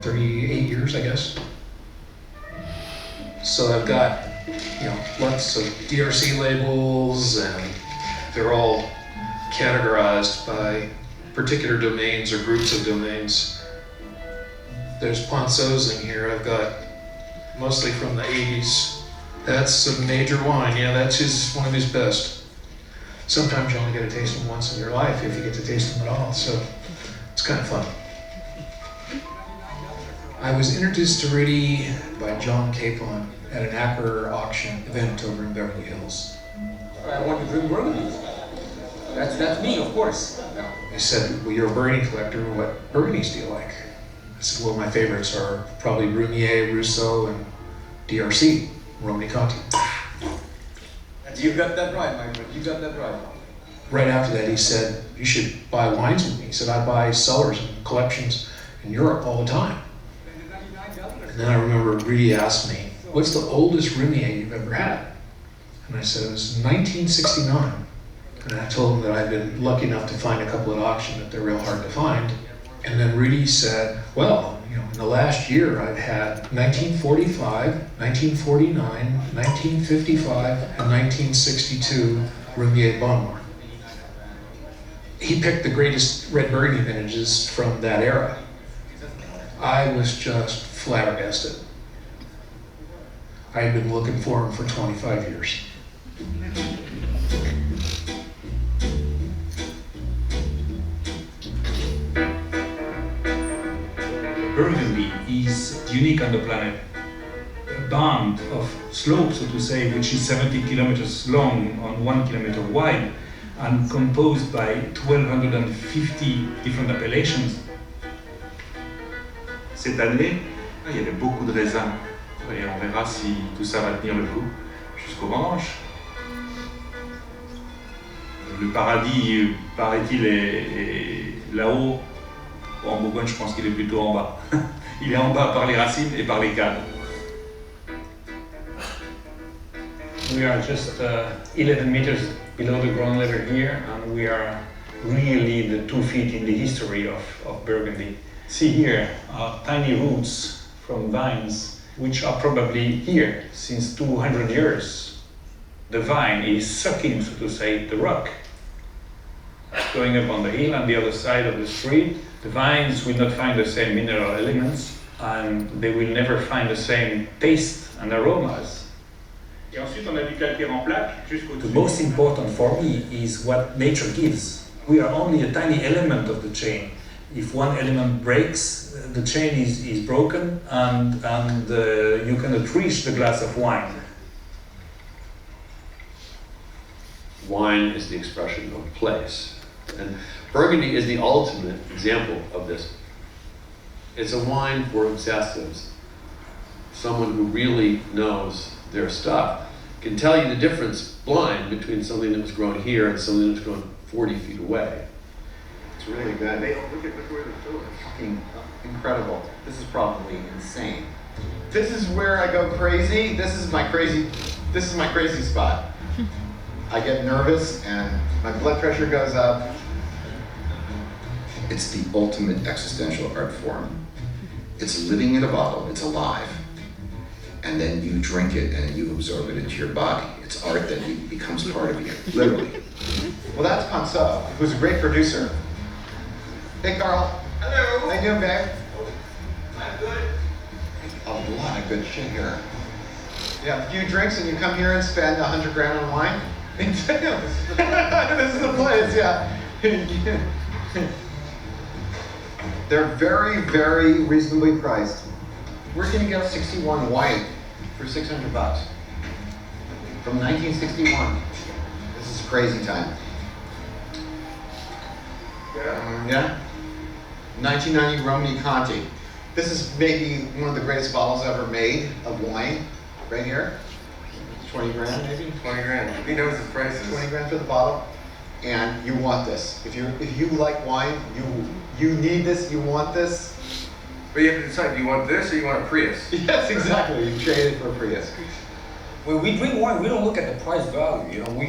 38 years, I guess. So I've got, lots of DRC labels, and they're all categorized by particular domains or groups of domains. There's Ponceaus in here. I've got mostly from the 80s. That's a major wine. Yeah, that's one of his best. Sometimes you only get to taste them once in your life, if you get to taste them at all, so it's kind of fun. I was introduced to Rudy by John Capon at an Acker auction event over in Beverly Hills. I want to drink Burgundy. That's me, of course. He said, well, you're a Burgundy collector, what Burgundies do you like? I said, well, my favorites are probably Roumier, Rousseau, and DRC, Romanée-Conti. You got that right, my friend. You got that right. Right after that, he said, you should buy wines with me. He said, I buy cellars and collections in Europe all the time. And then I remember Rudy asked me, what's the oldest Roumier you've ever had? And I said, it was 1969. And I told him that I'd been lucky enough to find a couple at auction, that they're real hard to find. And then Rudy said, well, in the last year I've had 1945, 1949, 1955, and 1962 Roumier Bonmar. He picked the greatest red Burgundy vintages from that era. I was just flabbergasted. I had been looking for him for 25 years. Burgundy is unique on the planet. A band of slopes, so to say, which is 70 kilometers long on 1 kilometer wide, and composed by 1,250 different appellations. Cette année, il y avait beaucoup de raisins, et on verra si tout ça va tenir le coup jusqu'au vendange. Le paradis, paraît-il, est là-haut. En Bourgogne, je pense qu'il est plutôt en bas. Il est en bas par les racines et par les cannes. We are just 11 meters below the ground level here, and we are really the 2 feet in the history of Burgundy. See here, tiny roots from vines, which are probably here since 200 years. The vine is sucking, so to say, the rock. Going up on the hill on the other side of the street, the vines will not find the same mineral elements, and they will never find the same taste and aromas. Et ensuite, on a du calcaire en plaque jusqu'au-dessus. The most important for me is what nature gives. We are only a tiny element of the chain. If one element breaks, the chain is broken, and you cannot reach the glass of wine. Wine is the expression of place. And Burgundy is the ultimate example of this. It's a wine for obsessives. Someone who really knows their stuff can tell you the difference blind between something that was grown here and something that was grown 40 feet away. It's really good. Look at where they're doing. Fucking incredible. This is probably insane. This is where I go crazy. This is my crazy spot. I get nervous and my blood pressure goes up. It's the ultimate existential art form. It's living in a bottle, it's alive. And then you drink it and you absorb it into your body. It's art that becomes part of you, literally. Well, that's Ponceau, who's a great producer. Hey, Carl. Hello. How you doing, babe? I'm good. A lot of good shit here. Yeah, a few drinks and you come here and spend 100 grand on wine? This is the place, yeah. They're very, very reasonably priced. We're gonna get a 61 white for $600 from 1961. This is crazy time. Yeah. 1990 Romanée-Conti. This is maybe one of the greatest bottles ever made of wine, right here. 20 grand maybe? 20 grand. He knows his prices. 20 grand for the bottle. And you want this. If you like wine, you need this, you want this. But you have to decide, do you want this or you want a Prius? Yes, exactly. You trade it for a Prius. When we drink wine, we don't look at the price value. We